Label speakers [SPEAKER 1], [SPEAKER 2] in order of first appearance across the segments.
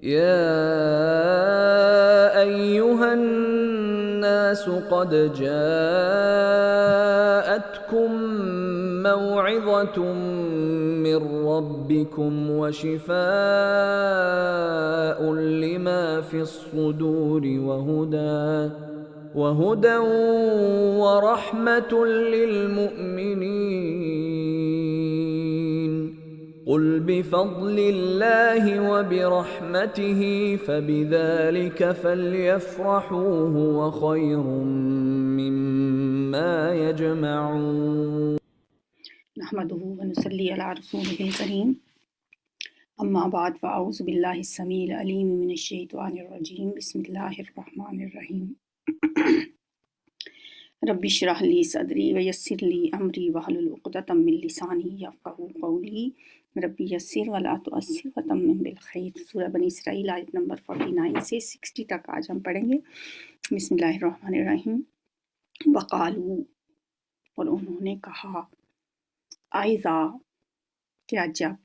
[SPEAKER 1] يا أيها الناس قد جاءتكم موعظة من ربكم وشفاء لما في الصدور وهدى ورحمة للمؤمنين. قل بفضل الله وبرحمته فبذلك فليفرحوا هو خير مما يجمعون.
[SPEAKER 2] نحمده ونصلي على رسوله الكريم اما بعد فاعوذ بالله السميع العليم من الشيطان الرجيم بسم الله الرحمن الرحيم رب اشرح لي صدري ويسر لي امري واحلل عقدة من لساني يفقهوا قولي رب يسر ولا تعسر وتمم بالخير. سورہ بنی اسرائیل آیت نمبر 49 سے 60 تک آج ہم پڑھیں گے. بسم اللہ الرحمن الرحیم. وقالو، اور انہوں نے کہا، آئذا، کیا جب،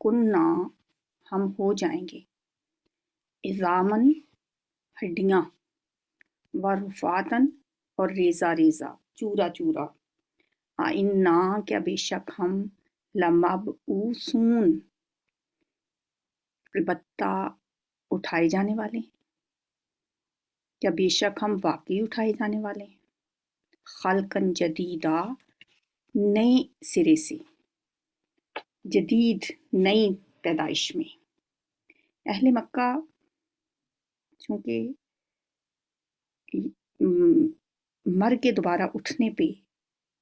[SPEAKER 2] کننا، ہم ہو جائیں گے، عظامن، ہڈیاں، ورفاتن، اور ریزہ ریزہ، چورا چورا، آئنا، کیا بے شک ہم، لمبعوثون، البتہ اٹھائے جانے والے، کیا بے شک ہم واقعی اٹھائے جانے والے، خلقن جدیدہ، نئے سرے سے، جدید نئی پیدائش میں. اہل مکہ چونکہ مر کے دوبارہ اٹھنے پہ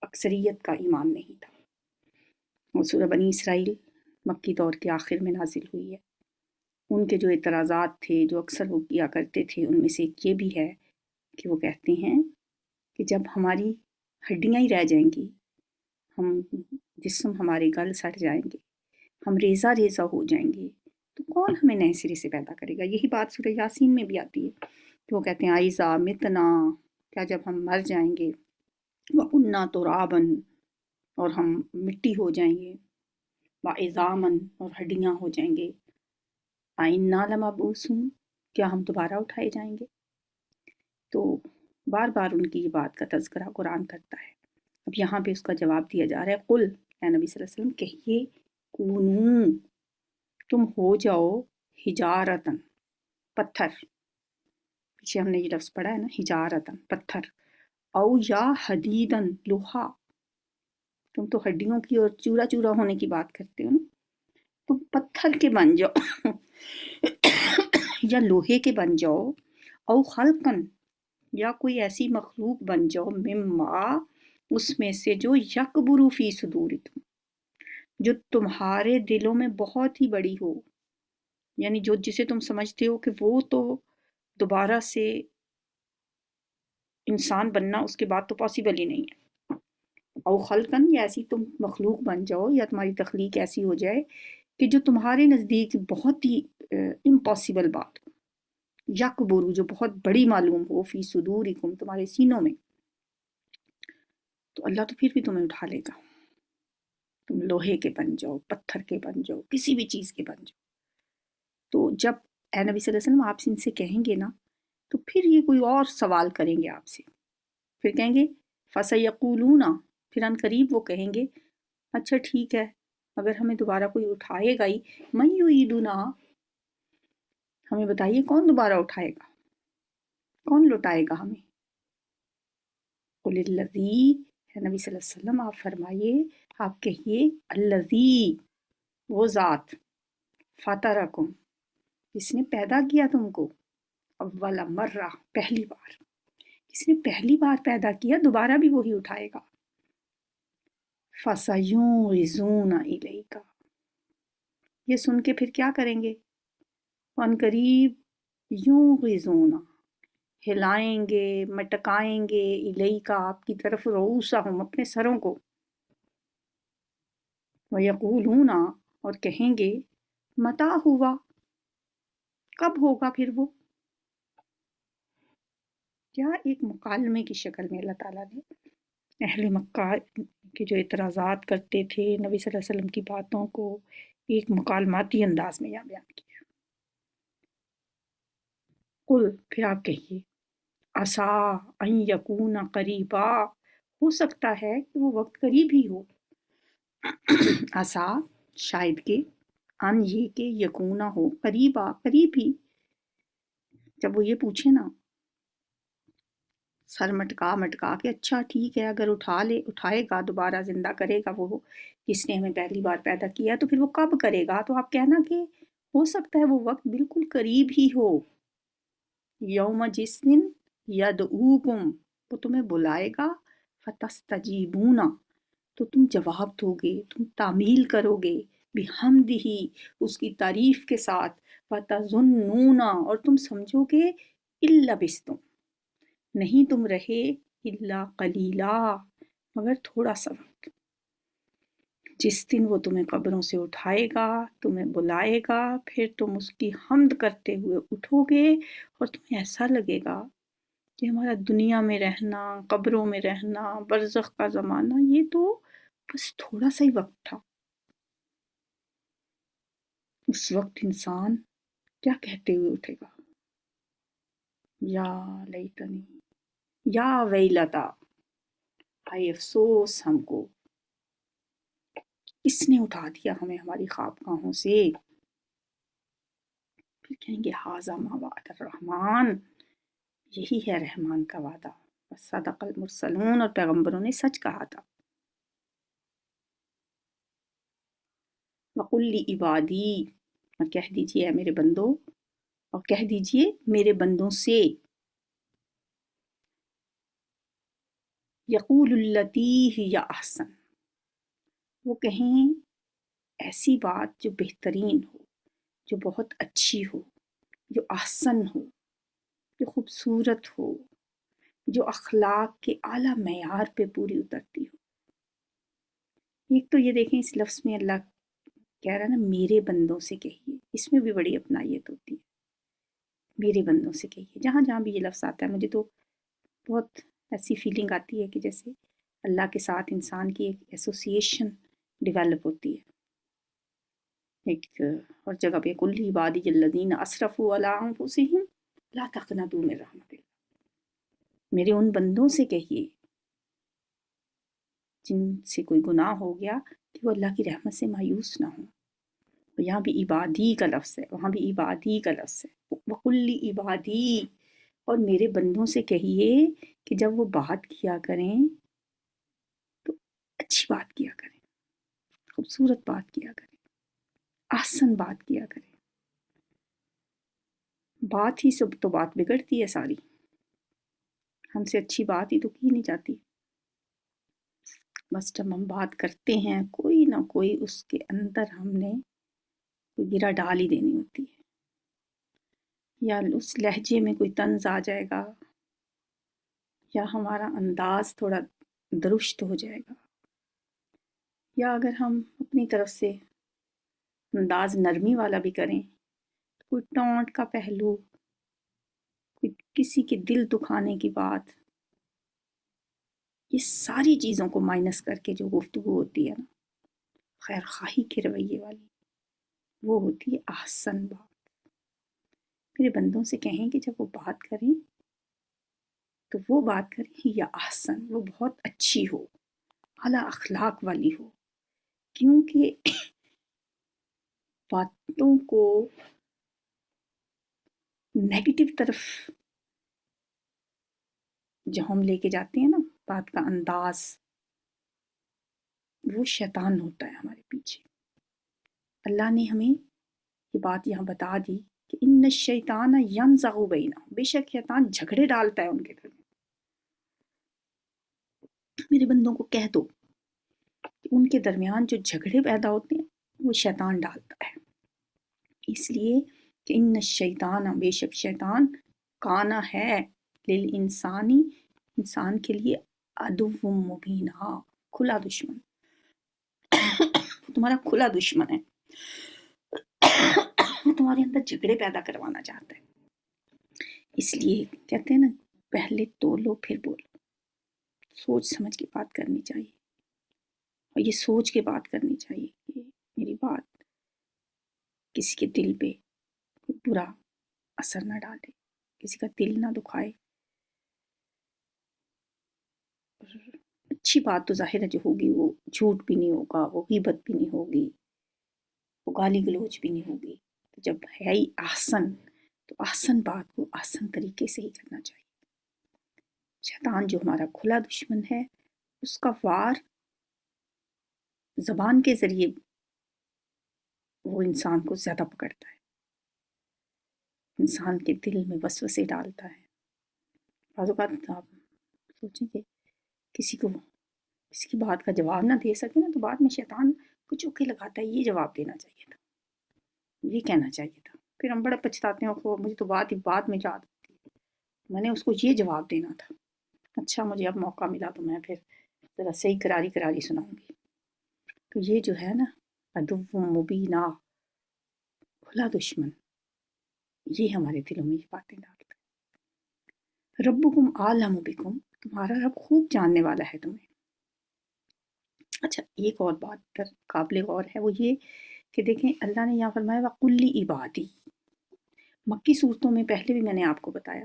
[SPEAKER 2] اکثریت کا ایمان نہیں تھا. اور سورہ بنی اسرائیل مکی دور کے آخر میں نازل ہوئی ہے. ان کے جو اعتراضات تھے جو اکثر وہ کیا کرتے تھے ان میں سے ایک یہ بھی ہے کہ وہ کہتے ہیں کہ جب ہماری ہڈیاں ہی رہ جائیں گی، ہم جسم ہمارے گل سڑ جائیں گے، ہم ریزہ ریزہ ہو جائیں گے، تو کون ہمیں نئے سرے سے پیدا کرے گا. یہی بات سورہ یاسین میں بھی آتی ہے کہ وہ کہتے ہیں آئزا متنا، کیا جب ہم مر جائیں گے، وَكُنَّا تُرَابًا، اور ہم مٹی ہو جائیں گے، وَعِظَامًا، اور ہڈیاں ہو جائیں گے، آئنا لمبعوثون، کیا ہم دوبارہ اٹھائے جائیں گے. تو بار بار ان کی یہ بات کا تذکرہ قرآن کرتا ہے. اب یہاں پہ اس کا جواب دیا جا رہا ہے. قل، اے نبی صلی اللہ علیہ وسلم کہیے، کونو، تم ہو جاؤ، حجارتن، پتھر، پیچھے ہم نے یہ لفظ پڑھا ہے نا، حجارتن، پتھر، او یا حدیدن، لوہا. تم تو ہڈیوں کی اور چورا چورا ہونے کی بات کرتے ہو نا، تم پتھر کے بن جاؤ یا لوہے کے بن جاؤ، او خلقن، یا کوئی ایسی مخلوق بن جاؤ، مما، اس میں سے جو یکبرو فی صدورکم، جو تمہارے دلوں میں بہت ہی بڑی ہو، یعنی جو جسے تم سمجھتے ہو کہ وہ تو دوبارہ سے انسان بننا اس کے بعد تو پاسبل ہی نہیں ہے. او خلقن، یا ایسی تم مخلوق بن جاؤ یا تمہاری تخلیق ایسی ہو جائے کہ جو تمہارے نزدیک بہت ہی امپاسبل بات ہو، یکبرو، جو بہت بڑی معلوم ہو، فی صدورکم، تمہارے سینوں میں، تو اللہ تو پھر بھی تمہیں اٹھا لے گا. تم لوہے کے بن جاؤ، پتھر کے بن جاؤ، کسی بھی چیز کے بن جاؤ. تو جب اے نبی صلی اللہ علیہ وسلم آپ ان سے کہیں گے نا، تو پھر یہ کوئی اور سوال کریں گے آپ سے. پھر کہیں گے فَسَيَقُولُونَ، پھر ان قریب وہ کہیں گے اچھا ٹھیک ہے، اگر ہمیں دوبارہ کوئی اٹھائے گا ہی، مَن یُعِیدُنَا، ہمیں بتائیے کون دوبارہ اٹھائے گا، کون لوٹائے گا ہمیں. قُلِ الَّذِی، ہے نبی صلی اللہ علیہ وسلم آپ فرمائیے، آپ کہیے، الَّذِی، وہ ذات، فَطَرَکُم، جس نے پیدا کیا تم کو، اول مرہ، پہلی بار، جس نے پہلی بار پیدا کیا دوبارہ بھی وہی اٹھائے گا. فَسَيُنْغِضُونَ إِلَيْکَ، یہ سن کے پھر کیا کریں گے، ان قریب، یونغزون، ہلائیں گے، مٹکائیں گے، الیکا، آپ کی طرف، رؤوسہم، اپنے سروں کو، ویقولون، اور کہیں گے، متى ہوا، کب ہوگا پھر وہ. کیا ایک مکالمے کی شکل میں اللہ تعالیٰ نے اہل مکہ کے جو اعتراضات کرتے تھے نبی صلی اللہ علیہ وسلم کی باتوں کو ایک مکالماتی انداز میں یہاں بیان کیا. قل پھر آپ کہیے عسا ان یکون قریبا، ہو سکتا ہے کہ وہ وقت قریب ہی ہو، عسا شاید کہ، ان یہ کہ یکونا ہو قریبا قریب ہی۔ جب وہ یہ پوچھے نا سر مٹکا مٹکا کے اچھا ٹھیک ہے اگر اٹھائے گا دوبارہ زندہ کرے گا وہ جس نے ہمیں پہلی بار پیدا کیا تو پھر وہ کب کرے گا، تو آپ کہنا کہ ہو سکتا ہے وہ وقت بالکل قریب ہی ہو، یوم جس دن یدعوکم، وہ تمہیں بلائے گا، فتستجیبون، تو تم جواب دو گے، تم تعمیل کرو گے، بحمدہ، اس کی تعریف کے ساتھ، فتظنون، اور تم سمجھو گے، الا بستم، نہیں تم رہے، الا قلیلا، مگر تھوڑا سا وقت، جس دن وہ تمہیں قبروں سے اٹھائے گا، تمہیں بلائے گا، پھر تم اس کی حمد کرتے ہوئے اٹھو گے اور تمہیں ایسا لگے گا کہ ہمارا دنیا میں رہنا، قبروں میں رہنا، برزخ کا زمانہ، یہ تو بس تھوڑا سا ہی وقت تھا۔ اس وقت انسان کیا کہتے ہوئے اٹھے گا؟ یا لیتنی، یا ویلتا، ہائے افسوس ہم کو، کس نے اٹھا دیا ہمیں ہماری خوابگاہوں سے؟ پھر کہیں گے ھذا ما وعد الرحمن، یہی ہے رحمان کا وعدہ، صدق المرسلون، اور پیغمبروں نے سچ کہا تھا۔ وقل لعبادی، اور کہہ دیجئے اے میرے بندو، اور کہہ دیجئے میرے بندوں سے، یقول التی ہی احسن، وہ کہیں ایسی بات جو بہترین ہو، جو بہت اچھی ہو، جو احسن ہو، جو خوبصورت ہو، جو اخلاق کے اعلیٰ معیار پہ پوری اترتی ہو۔ ایک تو یہ دیکھیں اس لفظ میں اللہ کہہ رہا ہے نا میرے بندوں سے کہیے، اس میں بھی بڑی اپنائیت ہوتی ہے، میرے بندوں سے کہیے، جہاں جہاں بھی یہ لفظ آتا ہے مجھے تو بہت ایسی فیلنگ آتی ہے کہ جیسے اللہ کے ساتھ انسان کی ایک ایسوسیشن ڈیولپ ہوتی ہے۔ ایک اور جگہ پہ کل عبادی الذین اسرفوا علی انفسہم لا تقنطوا من رحمت اللہ، میرے ان بندوں سے کہیے جن سے کوئی گناہ ہو گیا کہ وہ اللہ کی رحمت سے مایوس نہ ہوں۔ یہاں بھی عبادی کا لفظ ہے، وہاں بھی عبادی کا لفظ ہے، وَقُلِّ عبادی، اور میرے بندوں سے کہیے کہ جب وہ بات کیا کریں تو اچھی بات کیا کریں، خوبصورت بات کیا کریں، احسن بات کیا کریں۔ بات ہی سب تو بات بگڑتی ہے ساری، ہم سے اچھی بات ہی تو کی نہیں جاتی، بس جب ہم بات کرتے ہیں کوئی نہ کوئی اس کے اندر ہم نے کوئی گرا ڈال ہی دینی ہوتی ہے، یا اس لہجے میں کوئی طنز آ جائے گا، یا ہمارا انداز تھوڑا درست ہو جائے گا، یا اگر ہم اپنی طرف سے انداز نرمی والا بھی کریں، کوئی ٹونٹ کا پہلو، کوئی کسی کے دل دکھانے کی بات، یہ ساری چیزوں کو مائنس کر کے جو گفتگو ہوتی ہے نا خیر خواہی کے رویے والی، وہ ہوتی ہے احسن بات۔ میرے بندوں سے کہیں کہ جب وہ بات کریں تو وہ بات کریں یا احسن، وہ بہت اچھی ہو، اعلیٰ اخلاق والی ہو، کیونکہ باتوں کو نیگیٹو طرف جو ہم لے کے جاتے ہیں نا، بات کا انداز، وہ شیطان ہوتا ہے ہمارے پیچھے۔ اللہ نے ہمیں یہ بات یہاں بتا دی کہ ان الشیطان ینزغ بینہم، بے شک شیطان جھگڑے ڈالتا ہے ان کے درمیان۔ میرے بندوں کو کہہ دو کہ ان کے درمیان جو جھگڑے پیدا ہوتے ہیں وہ شیطان ڈالتا ہے، اس لیے کہ ان الشیطان، بے شک شیطان، کانا ہے، للانسانی، انسان کے لیے، عدو مبین، کھلا دشمن، وہ تمہارا کھلا دشمن ہے، وہ تمہارے اندر جھگڑے پیدا کروانا چاہتا ہے۔ اس لیے کہتے ہیں نا پہلے تولو پھر بولو، سوچ سمجھ کے بات کرنی چاہیے، اور یہ سوچ کے بات کرنی چاہیے کہ میری بات کسی کے دل پہ کوئی برا اثر نہ ڈالے، کسی کا دل نہ دکھائے. اچھی بات تو ظاہر ہے جو ہوگی وہ جھوٹ بھی نہیں ہوگا، وہ غیبت بھی نہیں ہوگی، وہ گالی گلوچ بھی نہیں ہوگی. تو جب ہے ہی احسن تو احسن بات کو احسن طریقے سے ہی کرنا چاہیے. شیطان جو ہمارا کھلا دشمن ہے اس کا وار زبان کے ذریعے وہ انسان کو زیادہ پکڑتا ہے، انسان کے دل میں وسوسے ڈالتا ہے. بعض اوقات آپ سوچیں کہ کسی کی بات کا جواب نہ دے سکے نا تو بعد میں شیطان کو چوکے لگاتا ہے یہ جواب دینا چاہیے تھا، یہ کہنا چاہیے تھا. پھر ہم بڑا پچھتاتے ہیں کہ مجھے تو بات ہی بعد میں یاد آتی ہے، میں نے اس کو یہ جواب دینا تھا. اچھا مجھے اب موقع ملا تو میں پھر ذرا صحیح کراری سناؤں گی. تو یہ جو ہے نا عدو مبینہ، کھلا دشمن، یہ ہمارے دلوں میں یہ باتیں ڈالتا ہے. ربکم اعلم بکم، تمہارا رب خوب جاننے والا ہے تمہیں. اچھا ایک اور بات پر قابل غور ہے وہ یہ کہ دیکھیں اللہ نے یہاں فرمایا وَقُلْ لِعِبَادِی. مکی صورتوں میں پہلے بھی میں نے آپ کو بتایا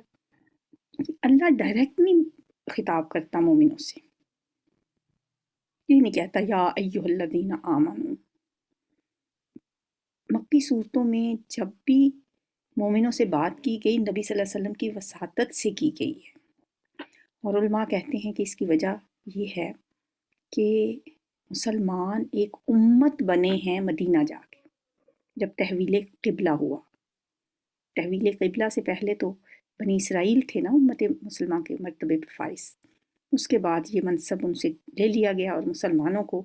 [SPEAKER 2] کہ اللہ ڈائریکٹ نہیں خطاب کرتا مومنوں سے، یہ نہیں کہتا یا ایھا الذین آمنوا. مکی صورتوں میں جب بھی مومنوں سے بات کی گئی نبی صلی اللہ علیہ وسلم کی وساطت سے کی گئی ہے، اور علماء کہتے ہیں کہ اس کی وجہ یہ ہے کہ مسلمان ایک امت بنے ہیں مدینہ جا کے جب تحویل قبلہ ہوا. تحویل قبلہ سے پہلے تو بنی اسرائیل تھے نا امت مسلمان کے مرتبے پر فائز، اس کے بعد یہ منصب ان سے لے لیا گیا اور مسلمانوں کو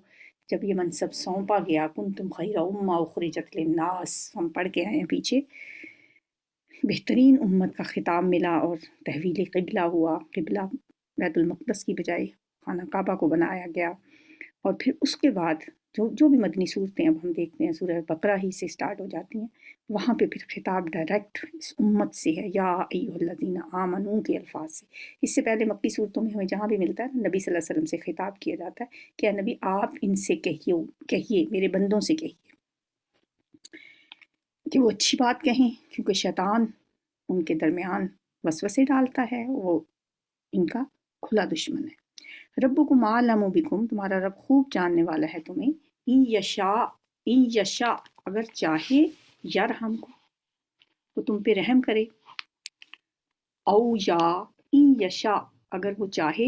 [SPEAKER 2] جب یہ منصب سونپا گیا کنتم خیر امہ اخرجت للناس، ہم پڑھ کے آئے ہیں پیچھے، بہترین امت کا خطاب ملا اور تحویل قبلہ ہوا. قبلہ بیت المقدس کی بجائے خانہ کعبہ کو بنایا گیا. اور پھر اس کے بعد جو بھی مدنی صورتیں اب ہم دیکھتے ہیں سورہ بقرہ ہی سے سٹارٹ ہو جاتی ہیں، وہاں پہ پھر خطاب ڈائریکٹ اس امت سے ہے یا ایھا الذین آمنوا کے الفاظ سے. اس سے پہلے مکی صورتوں میں ہمیں جہاں بھی ملتا ہے نبی صلی اللہ علیہ وسلم سے خطاب کیا جاتا ہے کہ اے نبی آپ ان سے کہیے میرے بندوں سے کہیے کہ وہ اچھی بات کہیں، کیونکہ شیطان ان کے درمیان وسوسے ڈالتا ہے، وہ ان کا کھلا دشمن ہے. ربکم اعلم بکم، تمہارا رب خوب جاننے والا ہے تمہیں. ان یشاء اگر چاہے یرحمکم وہ تم پہ رحم کرے، او یا ان یشاء اگر وہ چاہے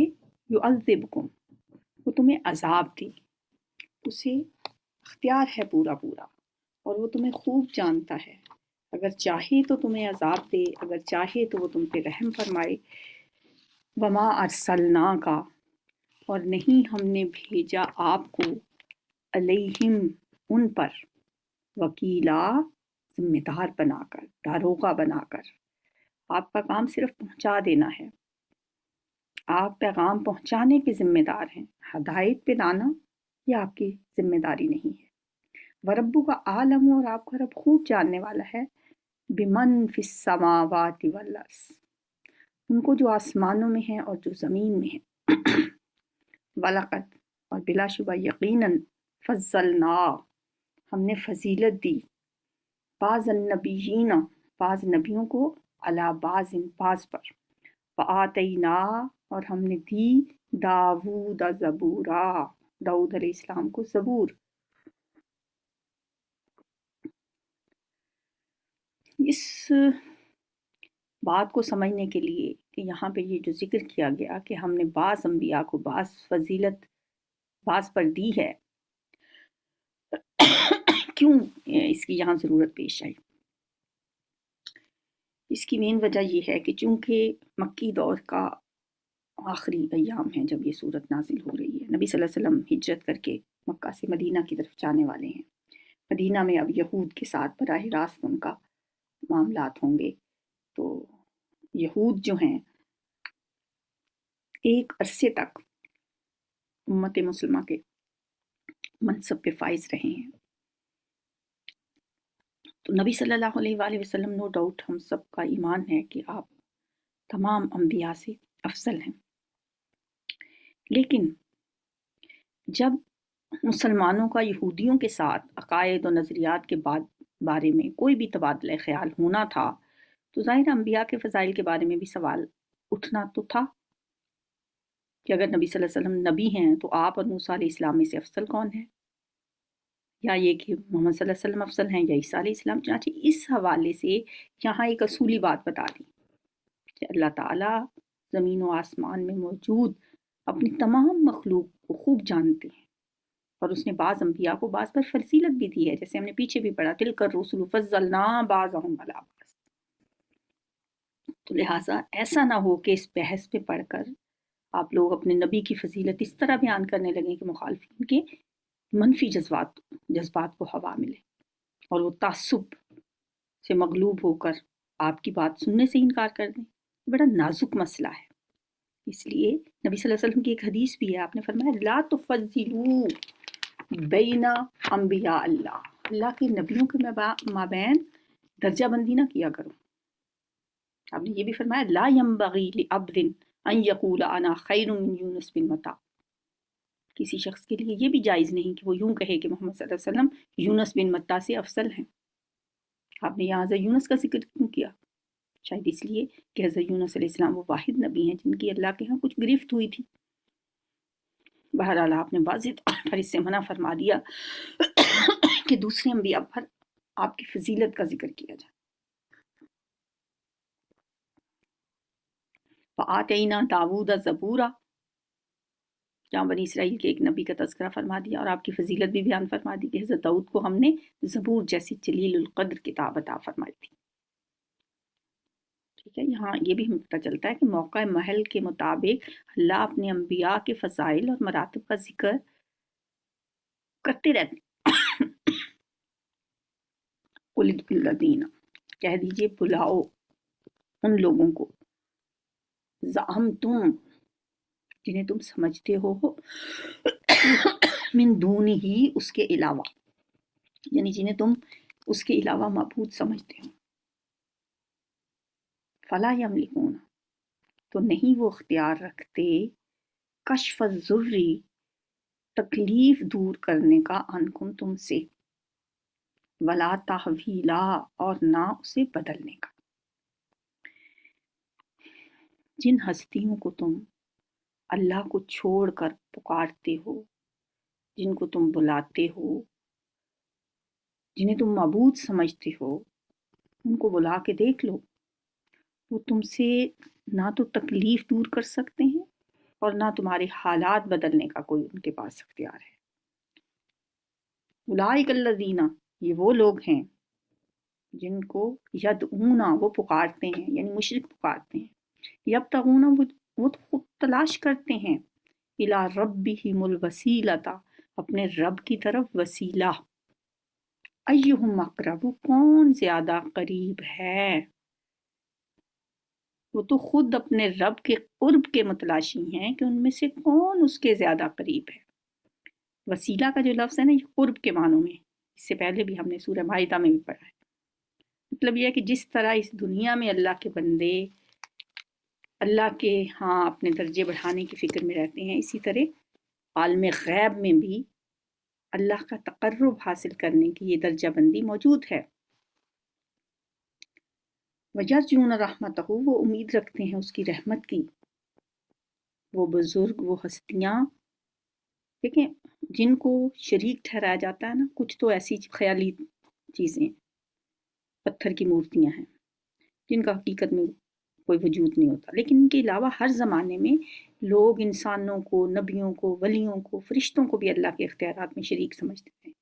[SPEAKER 2] یعذبکم وہ تمہیں عذاب دے. اسے اختیار ہے پورا اور وہ تمہیں خوب جانتا ہے. اگر چاہے تو تمہیں عذاب دے، اگر چاہے تو وہ تم پہ رحم فرمائے. وما ارسلناک اور نہیں ہم نے بھیجا آپ کو علیہم ان پر وکیلا ذمہ دار بنا کر، داروغہ بنا کر. آپ کا کام صرف پہنچا دینا ہے، آپ پیغام پہنچانے کے ذمہ دار ہیں، ہدایت پہ لانا یہ آپ کی ذمہ داری نہیں ہے. وربک اعلم اور آپ کا رب خوب جاننے والا ہے بمن فی السماوات والارض ان کو جو آسمانوں میں ہیں اور جو زمین میں ہیں. وَلَقَدْ اور بلا شبہ یقیناً فضلنا ہم نے فضیلت دی بعض النبیین بعض نبیوں کو علی بعض پر. وآتینا اور ہم نے دی داود زبورا داؤد علیہ السلام کو زبور. اس بات کو سمجھنے کے لیے کہ یہاں پہ یہ جو ذکر کیا گیا کہ ہم نے بعض انبیاء کو بعض فضیلت بعض پر دی ہے، کیوں اس کی یہاں ضرورت پیش آئی؟ اس کی مین وجہ یہ ہے کہ چونکہ مکی دور کا آخری ایام ہیں جب یہ صورت نازل ہو رہی ہے، نبی صلی اللہ علیہ وسلم ہجرت کر کے مکہ سے مدینہ کی طرف جانے والے ہیں. مدینہ میں اب یہود کے ساتھ براہ راست ان کا معاملات ہوں گے. تو یہود جو ہیں ایک عرصے تک امت مسلمہ کے منصب پہ فائز رہے ہیں. تو نبی صلی اللہ علیہ وآلہ وسلم نو ڈاؤٹ ہم سب کا ایمان ہے کہ آپ تمام انبیاء سے افضل ہیں. لیکن جب مسلمانوں کا یہودیوں کے ساتھ عقائد و نظریات کے بارے میں کوئی بھی تبادلہ خیال ہونا تھا تو ظاہر انبیاء کے فضائل کے بارے میں بھی سوال اٹھنا تو تھا کہ اگر نبی صلی اللہ علیہ وسلم نبی ہیں تو آپ اور موسیٰ علیہ السلام میں سے افضل کون ہے، یا یہ کہ محمد صلی اللہ علیہ وسلم افضل ہیں یا عیسیٰ علیہ السلام۔ چنانچہ اس حوالے سے یہاں ایک اصولی بات بتا دی کہ اللہ تعالیٰ زمین و آسمان میں موجود اپنی تمام مخلوق کو خوب جانتے ہیں، اور اس نے بعض انبیاء کو بعض پر فضیلت بھی دی ہے، جیسے ہم نے پیچھے بھی پڑھا تلک الرسل فضلنا بعضهم علی بعض۔ تو لہٰذا ایسا نہ ہو کہ اس بحث پہ پڑھ کر آپ لوگ اپنے نبی کی فضیلت اس طرح بیان کرنے لگیں کہ مخالفین کے منفی جذبات کو ہوا ملے اور وہ تعصب سے مغلوب ہو کر آپ کی بات سننے سے انکار کر دیں۔ بڑا نازک مسئلہ ہے، اس لیے نبی صلی اللہ علیہ وسلم کی ایک حدیث بھی ہے، آپ نے فرمایا لا تفضلوا بین انبیاء اللہ کے نبیوں کے مابین درجہ بندی نہ کیا کرو۔ آپ نے یہ بھی فرمایا لا ينبغی لعبد ان یقول انا خیر من یونس بن متی، کسی شخص کے لیے یہ بھی جائز نہیں کہ وہ یوں کہے کہ محمد صلی اللہ علیہ وسلم یونس بن متی سے افضل ہیں۔ آپ نے یہاں حضرت یونس کا ذکر کیوں کیا؟ شاید اس لیے کہ حضرت یونس علیہ السلام وہ واحد نبی ہیں جن کی اللہ کے ہاں کچھ گرفت ہوئی تھی۔ بہرحال آپ نے واضح طور پر اس سے منع فرما دیا کہ دوسرے انبیاء پر آپ کی فضیلت کا ذکر کیا جائے۔ فَآتَيْنَا دَاوُودَ زَبُورًا، جہاں بنی اسرائیل کے ایک نبی کا تذکرہ فرما دیا اور آپ کی فضیلت بھی بیان فرما دی کہ حضرت داؤد کو ہم نے زبور جیسی جلیل القدر کتاب عطا فرمائی تھی۔ ٹھیک ہے، یہاں یہ بھی ہمیں پتہ چلتا ہے کہ موقع محل کے مطابق اللہ اپنے انبیاء کے فضائل اور مراتب کا ذکر کرتے رہتے ہیں۔ قُلِ ادْعُوا الَّذِينَ، کہہ دیجئے بلاؤ ان لوگوں کو، زعمتم جنہیں تم سمجھتے ہو، من دونہ ہی اس کے علاوہ، یعنی جنہیں تم اس کے علاوہ معبود سمجھتے ہو، فلا یملکون، تو نہیں وہ اختیار رکھتے، کشف الضر، تکلیف دور کرنے کا، عنکم تم سے، ولا تحویلا، اور نہ اسے بدلنے کا۔ جن ہستیوں کو تم اللہ کو چھوڑ کر پکارتے ہو، جن کو تم بلاتے ہو، جنہیں تم معبود سمجھتے ہو، ان کو بلا کے دیکھ لو، وہ تم سے نہ تو تکلیف دور کر سکتے ہیں اور نہ تمہارے حالات بدلنے کا کوئی ان کے پاس اختیار ہے۔ اولئک الذین، یہ وہ لوگ ہیں جن کو یدعونا، وہ پکارتے ہیں، یعنی مشرک پکارتے ہیں، یبتغون، وہ خود تلاش کرتے ہیں، الی ربہم الوسیلۃ، اپنے رب کی طرف وسیلہ، ایہم اقرب، کون زیادہ قریب ہے۔ وہ تو خود اپنے رب کے قرب کے متلاشی ہیں کہ ان میں سے کون اس کے زیادہ قریب ہے۔ وسیلہ کا جو لفظ ہے نا، یہ قرب کے معنوں میں، اس سے پہلے بھی ہم نے سورہ مائدہ میں بھی پڑھا ہے۔ مطلب یہ ہے کہ جس طرح اس دنیا میں اللہ کے بندے اللہ کے ہاں اپنے درجے بڑھانے کی فکر میں رہتے ہیں، اسی طرح عالم غیب میں بھی اللہ کا تقرب حاصل کرنے کی یہ درجہ بندی موجود ہے۔ وَيَرْجُونَ رَحْمَتَهُ، وہ امید رکھتے ہیں اس کی رحمت کی۔ وہ بزرگ، وہ ہستیاں، دیکھیں جن کو شریک ٹھہرایا جاتا ہے نا، کچھ تو ایسی خیالی چیزیں، پتھر کی مورتیاں ہیں جن کا حقیقت میں کوئی وجود نہیں ہوتا، لیکن ان کے علاوہ ہر زمانے میں لوگ انسانوں کو، نبیوں کو، ولیوں کو، فرشتوں کو بھی اللہ کے اختیارات میں شریک سمجھتے ہیں۔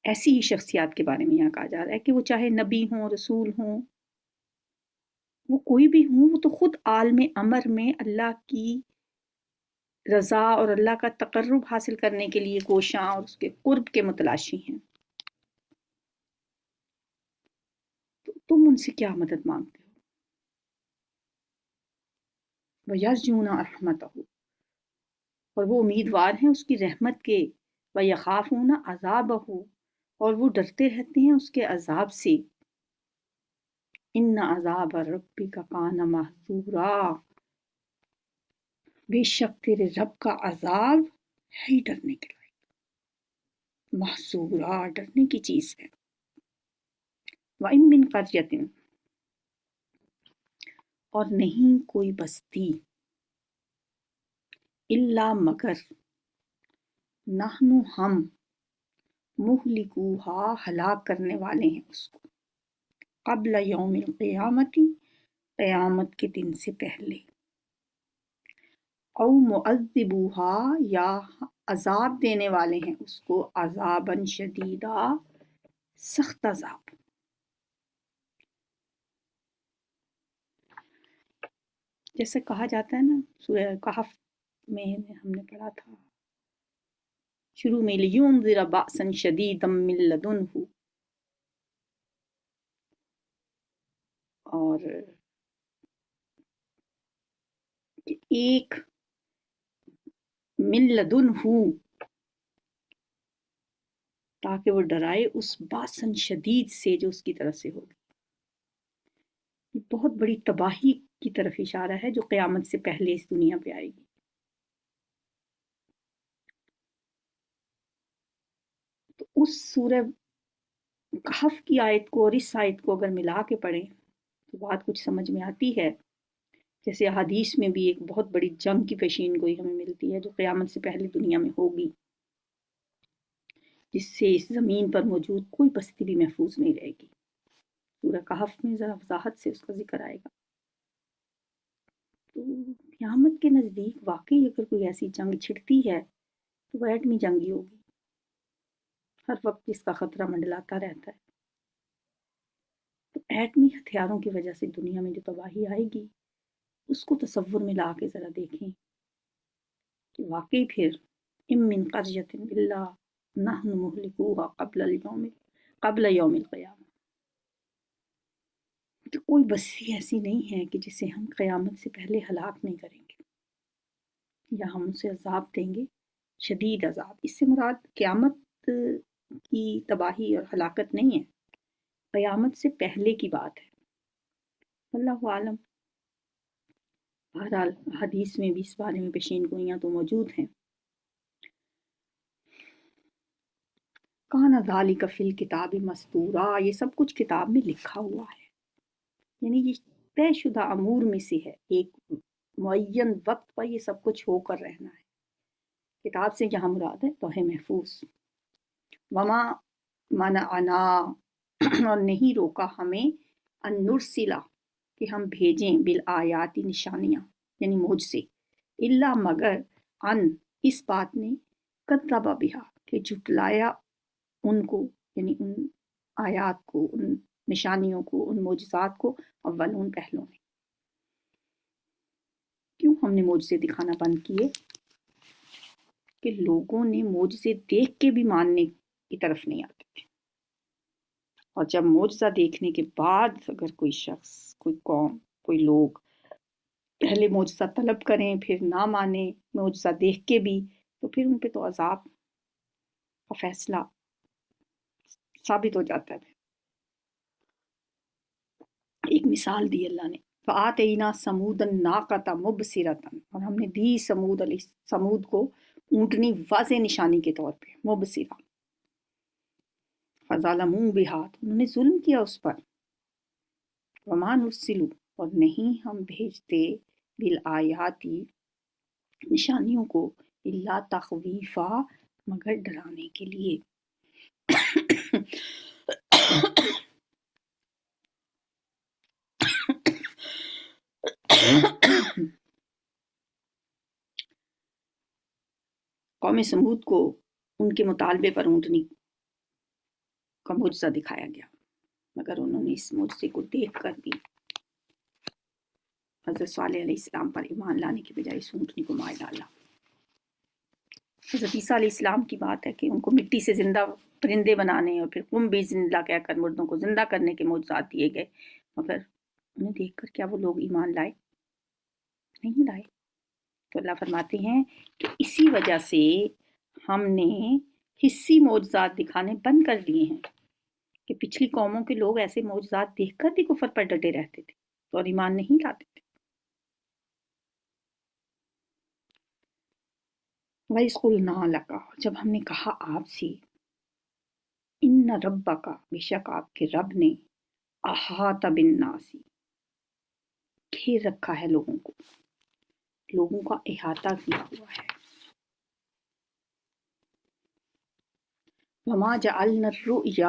[SPEAKER 2] ایسی ہی شخصیات کے بارے میں یہاں کہا جا رہا ہے کہ وہ چاہے نبی ہوں، رسول ہوں، وہ کوئی بھی ہوں، وہ تو خود عالم امر میں اللہ کی رضا اور اللہ کا تقرب حاصل کرنے کے لیے کوشاں اور اس کے قرب کے متلاشی ہیں۔ تو تم ان سے کیا مدد مانگتے ہو؟ وَيَرْجُونَ رَحْمَتَهُ، اور وہ امیدوار ہیں اس کی رحمت کے، وَيَخَافُونَ عَذَابَهُ، اور وہ ڈرتے رہتے ہیں اس کے عذاب سے۔ إِنَّ عَذَابَ رَبِّكَ كَانَ مَحْذُورًا، بے شک تیرے رب کا عذاب ہے ہی ڈرنے کے لائق، محذورا، ڈرنے کی چیز ہے۔ وَإِن مِّن قَرْيَةٍ، اور نہیں کوئی بستی، الا مگر، نحنو ہم، مہلکوہا ہلاک کرنے والے ہیں اس کو، قبل یوم القیامتی قیامت کے دن سے پہلے، او معذبوہا یا عذاب دینے والے ہیں اس کو، عذاباً شدیدا سخت عذاب۔ جیسے کہا جاتا ہے نا سورہ کہف میں ہم نے پڑھا تھا شروع میں، لِيُنذِرَ بَأْسًا شَدِيدًا مِّن لَدُنْهُ، اور ایک من لدنہ، تاکہ وہ ڈرائے اس باسن شدید سے جو اس کی طرف سے ہوگی۔ یہ بہت بڑی تباہی کی طرف اشارہ ہے جو قیامت سے پہلے اس دنیا پہ آئے گی۔ تو اس سورہ کہف کی آیت کو اور اس آیت کو اگر ملا کے پڑھیں تو بات کچھ سمجھ میں آتی ہے۔ جیسے حدیث میں بھی ایک بہت بڑی جنگ کی پیشین گوئی ہمیں ملتی ہے جو قیامت سے پہلے دنیا میں ہوگی، جس سے اس زمین پر موجود کوئی بستی بھی محفوظ نہیں رہے گی۔ سورہ کہف میں ذرا وضاحت سے اس کا ذکر آئے گا۔ تو قیامت کے نزدیک واقعی اگر کوئی ایسی جنگ چھڑتی ہے تو وہ ایٹمی جنگ ہی ہوگی، ہر وقت اس کا خطرہ منڈلاتا رہتا ہے۔ تو ایٹمی ہتھیاروں کی وجہ سے دنیا میں جو تباہی آئے گی اس کو تصور میں لا کے ذرا دیکھیں کہ واقعی پھر ام من قریۃ الا نحن مہلکوہا قبل یوم القیامہ، کہ کوئی بستی ایسی نہیں ہے کہ جسے ہم قیامت سے پہلے ہلاک نہیں کریں گے یا ہم اسے عذاب دیں گے، شدید عذاب۔ اس سے مراد قیامت کی تباہی اور ہلاکت نہیں ہے، قیامت سے پہلے کی بات ہے۔ اللہ عالم۔ بہرحال حدیث میں بھی اس بارے میں پیشین گوئیاں تو موجود ہیں۔ کان ذالک فی الکتاب مسطورا، یہ سب کچھ کتاب میں لکھا ہوا ہے، یعنی یہ طے شدہ امور میں سے ہے، ایک معین وقت پر یہ سب کچھ ہو کر رہنا ہے۔ کتاب سے یہاں مراد ہے لوح محفوظ۔ وما منعنا، اور نہیں روکا ہمیں، ان نرسلا، کہ ہم بھیجیں، بالآیاتی، نشانیاں یعنی معجزے، الا مگر، ان، اس بات نے، کذب بہا، کہ جھٹلایا ان کو، یعنی ان آیات کو، ان نشانیوں کو، ان معجزات کو، اولون، پہلوں نے۔ کیوں ہم نے معجزے دکھانا بند کیے؟ کہ لوگوں نے معجزے دیکھ کے بھی ماننے کی طرف نہیں آتے تھے، اور جب معجزہ دیکھنے کے بعد اگر کوئی شخص، کوئی قوم، کوئی لوگ پہلے معجزہ طلب کریں پھر نہ مانیں معجزہ دیکھ کے بھی، تو پھر ان پہ تو عذاب کا فیصلہ ثابت ہو جاتا ہے۔ ایک مثال دی اللہ نے، فآتینا ثمود الناقۃ مبصرۃ، اور ہم نے دی سمود کو اونٹنی واضح نشانی کے طور پہ، مبصرہ، فظلموا بہا، انہوں نے ظلم کیا اس پر، وما نرسل، اور نہیں ہم بھیجتے، بالآیاتی، نشانیوں کو، الا تخویفا، مگر ڈرانے کے لیے۔ قوم سمود کو ان کے مطالبے پر اونٹنی کا معجزہ دکھایا گیا، مگر انہوں نے اس معجزے کو دیکھ کر بھی حضرت صالح علیہ السلام پر ایمان لانے کے بجائے اس اونٹنی کو مار ڈالا۔ حضرت عیسیٰ علیہ السلام کی بات ہے کہ ان کو مٹی سے زندہ پرندے بنانے اور پھر قم بھی زندہ کہہ کر مردوں کو زندہ کرنے کے معجزات دیے گئے، مگر انہیں دیکھ کر کیا وہ لوگ ایمان لائے؟ نہیں لائے۔ تو اللہ فرماتے ہیں کہ اسی وجہ سے ہم نے حصی معجزات دکھانے بند کر دیے ہیں، کہ پچھلی قوموں کے لوگ ایسے معجزات دیکھ کر بھی کفر پر ڈٹے رہتے تھے اور ایمان نہیں لاتے تھے۔ وَإِذْ قُلْنَا لَكَ، جب ہم نے کہا آپ سے، إِنَّ رَبَّكَ، بے شک آپ کے رب نے، أَحَاطَ بِالنَّاسِ، گھیر رکھا ہے لوگوں کو، لوگوں کا احاطہ کیا ہوا ہے۔ وما جعلنا الرؤیا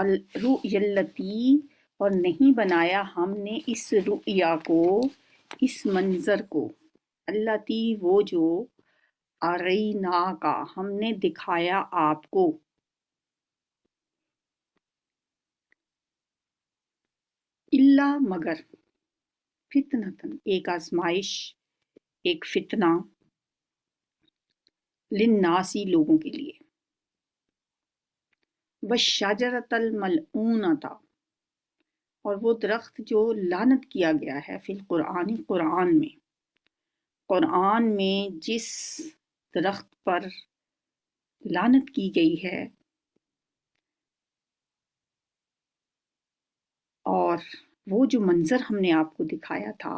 [SPEAKER 2] التی، اور نہیں بنایا ہم نے اس رؤیا کو، اس منظر کو، التی وہ جو، ارینا کا ہم نے دکھایا آپ کو، الا مگر، فتنتن ایک آزمائش، ایک فتنہ، للناسی لوگوں کے لیے، والشجرۃ الملعونۃ، اور وہ درخت جو لعنت کیا گیا ہے، فی القرآن، قرآن میں جس درخت پر لعنت کی گئی ہے، اور وہ جو منظر ہم نے آپ کو دکھایا تھا،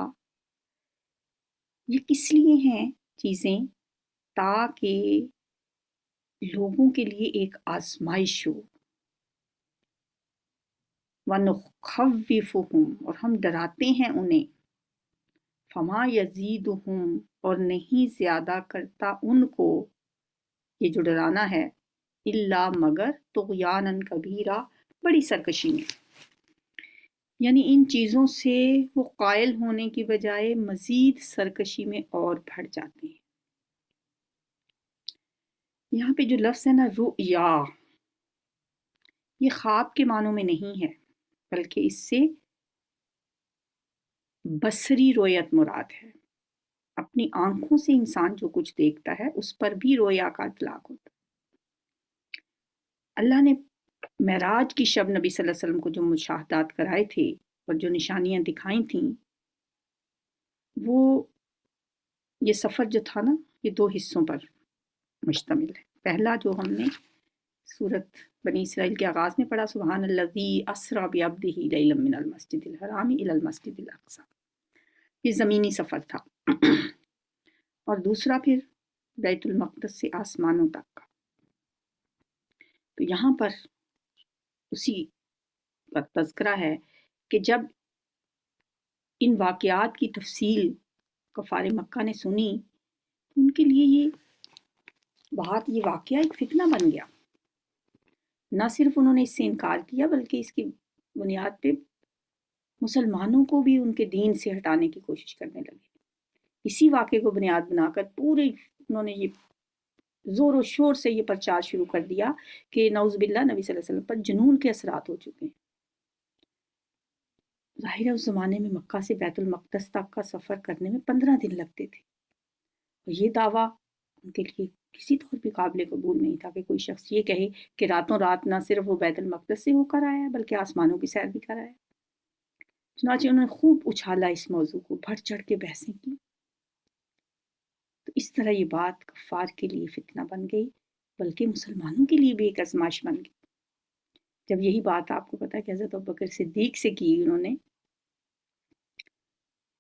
[SPEAKER 2] یہ کس لیے ہیں چیزیں؟ تاکہ لوگوں کے لیے ایک آزمائش ہو، وَنُخَوِّفُهُمْ، اور ہم ڈراتے ہیں انہیں، فما یزیدہم، اور نہیں زیادہ کرتا ان کو یہ جو ڈرانا ہے، الا مگر، طغیانا کبیرا، بڑی سرکشی میں، یعنی ان چیزوں سے وہ قائل ہونے کی بجائے مزید سرکشی میں اور بڑھ جاتے ہیں۔ یہاں پہ جو لفظ ہے نا رؤیا، یہ خواب کے معنوں میں نہیں ہے، بلکہ اس سے بصری رویت مراد ہے، اپنی آنکھوں سے انسان جو کچھ دیکھتا ہے اس پر بھی رویا کا اطلاق ہوتا ہے۔ اللہ نے معراج کی شب نبی صلی اللہ علیہ وسلم کو جو مشاہدات کرائے تھے اور جو نشانیاں دکھائی تھیں، وہ یہ سفر جو تھا نا، یہ 2 حصوں پر مشتمل ہے۔ پہلا جو ہم نے سورت بنی اسرائیل کے آغاز میں پڑھا، سبحان الذی اسریٰ بعبدہ لیلا من المسجد الحرام الی المسجد الاقصی، یہ زمینی سفر تھا، اور دوسرا پھر بیت المقدس سے آسمانوں تک کا۔ تو یہاں پر اسی کا تذکرہ ہے کہ جب ان واقعات کی تفصیل کفار مکہ نے سنی، ان کے لیے یہ واقعہ ایک فتنہ بن گیا۔ نہ صرف انہوں نے اس سے انکار کیا، بلکہ اس کی بنیاد پہ مسلمانوں کو بھی ان کے دین سے ہٹانے کی کوشش کرنے لگے۔ اسی واقعے کو بنیاد بنا کر پورے انہوں نے یہ زور و شور سے یہ پرچار شروع کر دیا کہ نعوذ باللہ نبی صلی اللہ علیہ وسلم پر جنون کے اثرات ہو چکے ہیں۔ ظاہر ہے اس زمانے میں مکہ سے بیت المقدس تک کا سفر کرنے میں 15 دن لگتے تھے، اور یہ دعویٰ ان کے لیے کسی طور بھی قابل قبول نہیں تھا کہ کوئی شخص یہ کہے کہ راتوں رات نہ صرف وہ بیت المقدس سے ہو کر آیا ہے بلکہ آسمانوں کی سیر بھی کر آیا ہے۔ چنانچہ انہوں نے خوب اچھالا اس موضوع کو، بڑھ چڑھ کے بحثیں کی، تو اس طرح یہ بات کفار کے لیے فتنہ بن گئی، بلکہ مسلمانوں کے لیے بھی ایک آزمائش بن گئی۔ جب یہی بات آپ کو پتہ ہے کہ حضرت ابوبکر صدیق سے کی انہوں نے،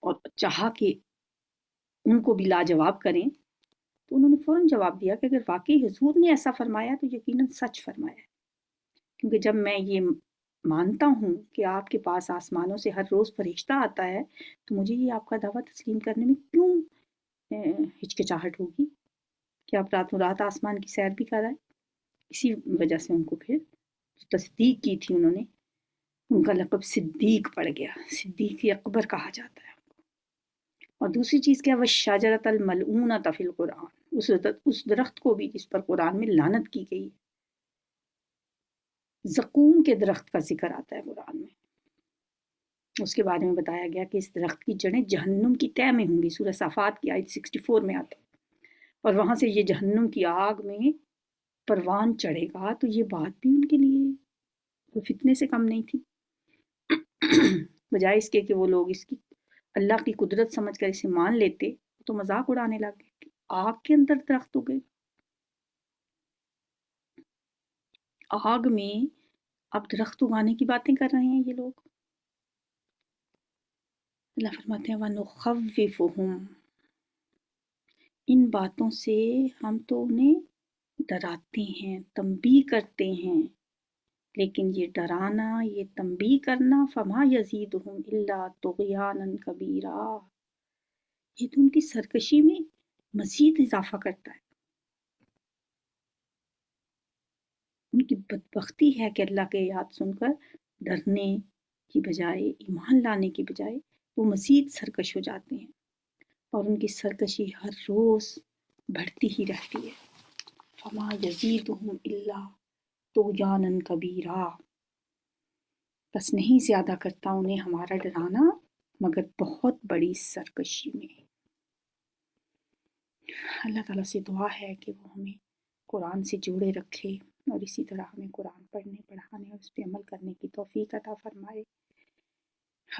[SPEAKER 2] اور چاہا کہ ان کو بھی لاجواب کریں، تو انہوں نے فوراً جواب دیا کہ اگر واقعی حضور نے ایسا فرمایا تو یقیناً سچ فرمایا ہے، کیونکہ جب میں یہ مانتا ہوں کہ آپ کے پاس آسمانوں سے ہر روز فرشتہ آتا ہے، تو مجھے یہ آپ کا دعویٰ تسلیم کرنے میں کیوں ہچکچاہٹ ہوگی کہ آپ راتوں رات آسمان کی سیر بھی کر آئے۔ اسی وجہ سے ان کو پھر تصدیق کی تھی انہوں نے، ان کا لقب صدیق پڑ گیا، صدیق اکبر کہا جاتا ہے۔ اور دوسری چیز کیا، والشجرۃ الملعونۃ فی القرآن، اس درخت کو بھی جس پر قرآن میں لعنت کی گئی۔ زقوم کے درخت کا ذکر آتا ہے قرآن میں، اس کے بارے میں بتایا گیا کہ اس درخت کی جڑیں جہنم کی تہہ میں ہوں گی، سورہ صافات کی آیت 64 میں آتا ہے، اور وہاں سے یہ جہنم کی آگ میں پروان چڑھے گا۔ تو یہ بات بھی ان کے لیے وہ فتنے سے کم نہیں تھی، بجائے اس کے کہ وہ لوگ اس کی اللہ کی قدرت سمجھ کر اسے مان لیتے، تو مذاق اڑانے لگ گئے کہ آگ کے اندر درخت ہو گئے، آگ میں اب درخت اگانے کی باتیں کر رہے ہیں یہ لوگ۔ اللہ فرماتے ہیں وَنُخَوِّفُهُمْ، ان باتوں سے ہم تو انہیں ڈراتے ہیں، تنبیہ کرتے ہیں، لیکن یہ ڈرانا، یہ تنبیہ کرنا، فما یزیدہم الا طغیانا کبیرا، یہ تو ان کی سرکشی میں مزید اضافہ کرتا ہے۔ ان کی بدبختی ہے کہ اللہ کے یاد سن کر ڈرنے کی بجائے، ایمان لانے کی بجائے وہ مزید سرکش ہو جاتے ہیں، اور ان کی سرکشی ہر روز بڑھتی ہی رہتی ہے۔ فما یزیدہم الا طغیانا کبیرا، بس نہیں زیادہ کرتا انہیں ہمارا ڈرانا مگر بہت بڑی سرکشی میں۔ اللہ تعالیٰ سے دعا ہے کہ وہ ہمیں قرآن سے جوڑے رکھے، اور اسی طرح ہمیں قرآن پڑھنے، پڑھانے اور اس پہ عمل کرنے کی توفیق عطا فرمائے۔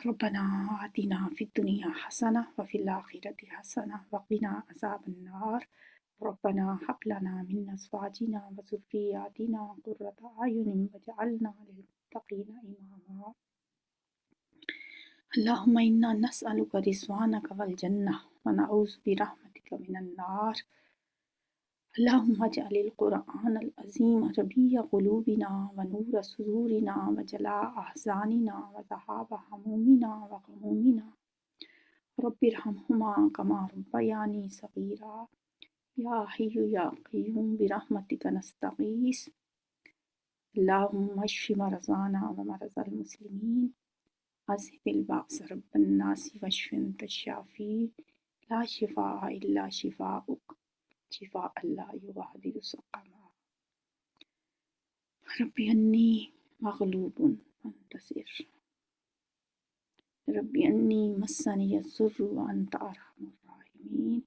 [SPEAKER 2] ربنا آتنا فی الدنیا حسنہ وفی الآخرۃ حسنہ وقنا عذاب النار۔ ربنا هب لنا من ازواجنا وذرياتنا قرۃ اعین واجعلنا للمتقین اماما۔ اللهم انا نسألك رضوانك والجنة ونعوذ برحمتك من النار۔ اللهم اجعل القرآن العظیم ربیع قلوبنا ونور صدورنا وجلاء احزاننا وذهاب همومنا وغمومنا۔ رب ارحمهما كما ربياني صغيرا۔ یا حی یا قیوم برحمتک نستغیث۔ اللهم اشف مرضانا ومرضى المسلمین، اذهب البأس رب الناس واشف انت الشافی، لا شفاء الا شفاؤک شفاء لا یغادر سقما۔ رب انی مغلوب فانتصر، رب انی مسنی الضر وانت ارحم الراحمین۔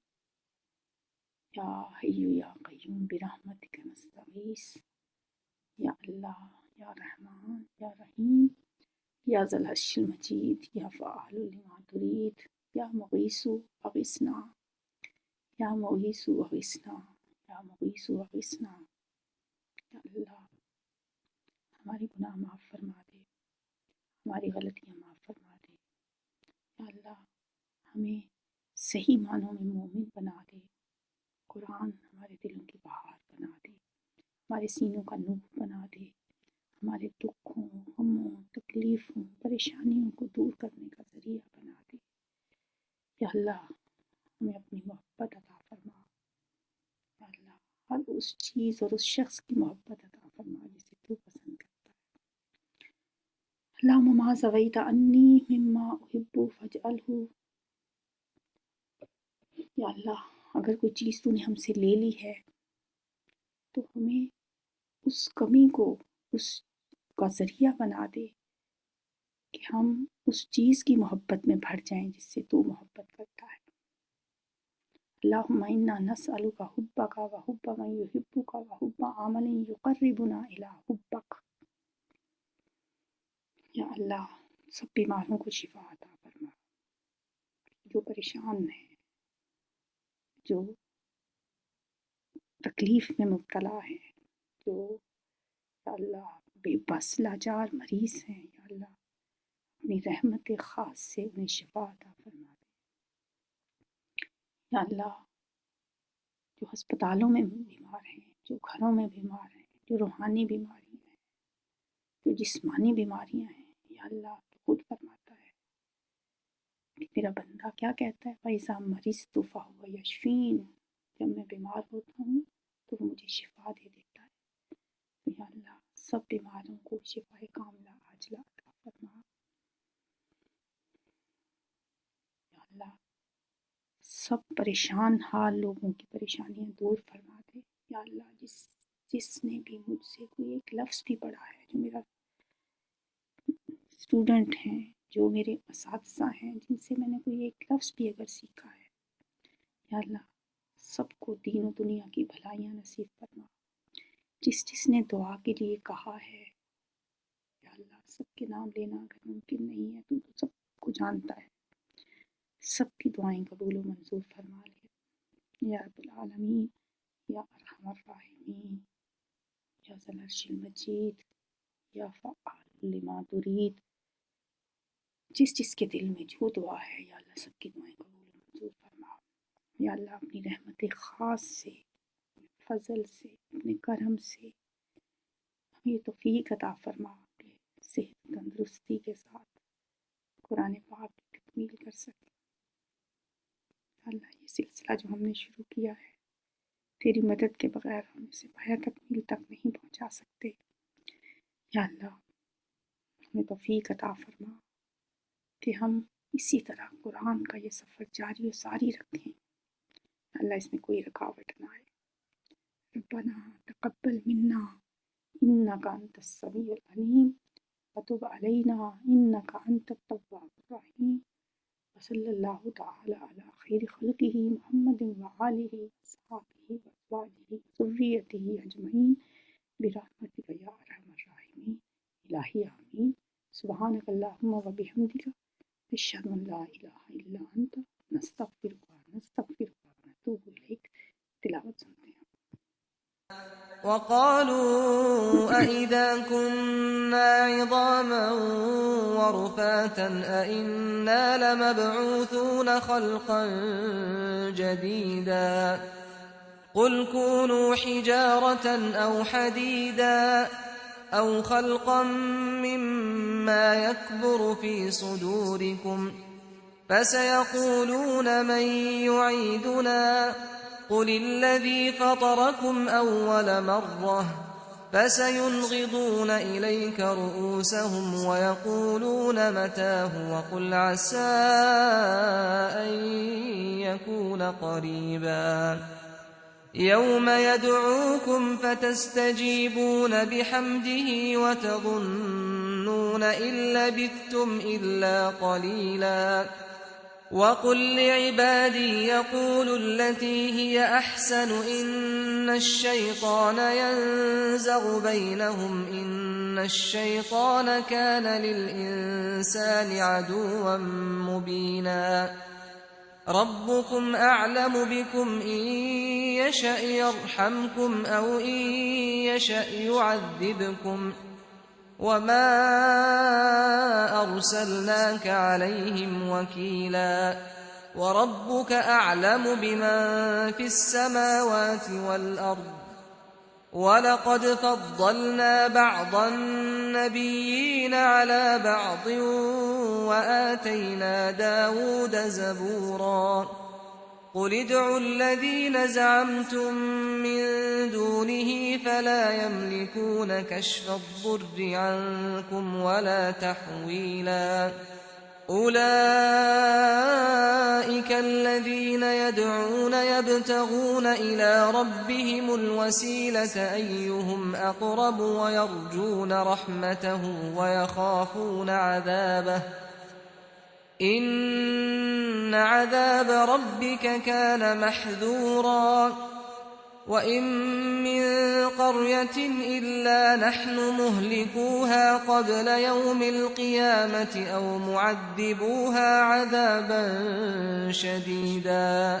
[SPEAKER 2] یا حی یا قیوم برحمتک نستغیث۔ یا اللہ، یا رحمان، یا رحیم، یا ذا العرش المجید، یا فعال لما ترید، یا مغیث اغثنا، یا مغیث اغثنا، یا مغیث اغثنا۔ یا اللہ ہماری گناہ معاف فرما دے، ہماری غلطیاں معاف فرما دے۔ یا اللہ ہمیں صحیح معنوں میں مومن بنا دے، قرآن ہمارے دلوں کی بہار بنا دے، ہمارے سینوں کا نور بنا دے، ہمارے دکھوں، غموں، تکلیفوں، پریشانیوں کو دور کرنے کا ذریعہ بنا دے۔ یا اللہ ہمیں اپنی محبت عطا فرما۔ یا اللہ ہر اس چیز اور اس شخص کی محبت عطا فرما جسے تو پسند کرتا ہے۔ اللہم ما زویت انی مما احب فاجعلہ۔ یا اللہ اگر کوئی چیز تو نے ہم سے لے لی ہے تو ہمیں اس کمی کو، اس کا ذریعہ بنا دے کہ ہم اس چیز کی محبت میں بڑھ جائیں جس سے تو محبت کرتا ہے۔ اللہم انا نسألک حبک وحب من یحبک وحب عمل یقربنا الی حبک۔ یا اللہ سب بیماروں کو شفا عطا فرما، جو پریشان ہیں، جو تکلیف میں مبتلا ہیں، جو یا اللہ بے بس لاچار مریض ہیں، یا اللہ اپنی رحمت خاص سے انہیں شفا عطا فرما دے۔ یا اللہ جو ہسپتالوں میں بیمار ہیں، جو گھروں میں بیمار ہیں، جو روحانی بیماریاں ہیں، جو جسمانی بیماریاں ہیں، یا اللہ تو خود فرماتا ہے کہ میرا بندہ کیا کہتا ہے، فَإِذَا مَرِضْتُ فَهُوَ يَشْفِينِ، جب میں بیمار ہوتا ہوں تو وہ مجھے شفا دے دیتا ہے۔ تو یا اللہ سب بیماروں کو شفا کاملہ عاجلہ عطا فرما۔ یا اللہ سب پریشان حال لوگوں کی پریشانیاں دور فرما دے۔ یا اللہ جس نے بھی مجھ سے کوئی ایک لفظ بھی پڑھا ہے، جو میرا اسٹوڈنٹ ہیں، جو میرے اساتذہ ہیں، جن سے میں نے کوئی ایک لفظ بھی اگر سیکھا ہے، یا اللہ سب کو دین و دنیا کی بھلائیاں نصیب فرما۔ جس نے دعا کے لیے کہا ہے، یا اللہ سب کے نام لینا اگر ممکن نہیں ہے تو سب کو جانتا ہے، سب کی دعائیں قبول و منظور فرما لے یا رب العالمین، یا ارحم الراحمین، یا ذا العرش المجید، یا فعال لما ترید۔ جس کے دل میں جو دعا ہے یا اللہ سب کی دعائیں قبول و منظور فرما۔ یا اللہ اپنی رحمت خاص سے، فضل سے، اپنے کرم سے ہمیں یہ توفیق عطا فرما کہ صحت تندرستی کے ساتھ قرآن پاک کی تکمیل کر سکیں۔ اللہ یہ سلسلہ جو ہم نے شروع کیا ہے، تیری مدد کے بغیر ہم اسے پایا تکمیل تک نہیں پہنچا سکتے۔ یا اللہ ہمیں توفیق عطا فرما کہ ہم اسی طرح قرآن کا یہ سفر جاری و ساری رکھیں، اللہ اس میں کوئی رکاوٹ نہ آئے۔ ربنا تقبل منا انک انت السمیع العلیم وتب علینا انک انت التواب الرحیم، وصلی اللہ تعالی علی خیر خلقہ محمد وآلہ وصحبہ وازواجہ وذریتہ اجمعین برحمتک یا ارحم الراحمین، الہی آمین۔ سبحانک اللہم وبحمدک نشہد ان لا الہ الا انت نستغفرک ونتوب الیک۔ تلاوت سنتے ہیں۔
[SPEAKER 3] وقالوا أإذا كنا عظاما ورفاتا أإنا لمبعوثون خلقا جديدا قل كونوا حجارة أو حديدا أو خلقا مما يكبر في صدوركم فسيقولون من يعيدنا قل الذي فطركم أول مرة فسينغضون إليك رؤوسهم ويقولون متاه وقل عسى أن يكون قريبا يوم يدعوكم فتستجيبون بحمده وتظنون إن لبثتم إلا قليلا وقل لعبادي يقولوا التي هي أحسن إن الشيطان ينزغ بينهم إن الشيطان كان للإنسان عدوا مبينا ربكم أعلم بكم إن يشأ يرحمكم أو إن يشأ يعذبكم وما أرسلناك عليهم وكيلا وربك أعلم بمن في السماوات والأرض ولقد فضلنا بعض النبيين على بعض وآتينا داود زبورا قل ادعوا الذين زعمتم من دونه فلا يملكون كشف الضر عنكم ولا تحويلا أولئك الذين يدعون يبتغون إلى ربهم الوسيلة أيهم أقرب ويرجون رحمته ويخافون عذابه إن عذاب ربك كان محذورا وإن من قرية إلا نحن مهلكوها قبل يوم القيامة أو معذبوها عذابا شديدا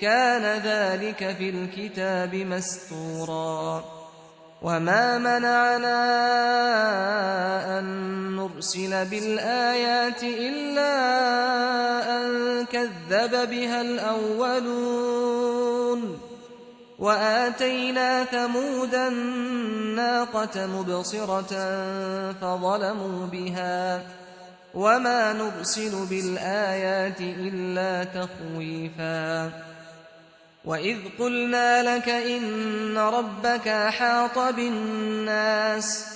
[SPEAKER 3] كان ذلك في الكتاب مسطورا وما منعنا أن نرسل بالآيات إلا أن كذب بها الأولون وآتينا ثمود الناقة مبصرة فظلموا بها وما نرسل بالآيات إلا تخويفا وإذ قلنا لك إن ربك أحاط بالناس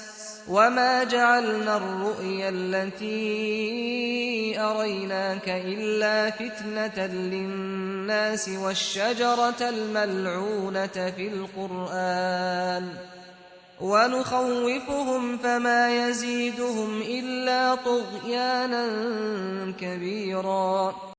[SPEAKER 3] وما جعلنا الرؤيا التي أريناك إلا فتنة للناس والشجرة الملعونة في القرآن ونخوفهم فما يزيدهم إلا طغيانا كبيرا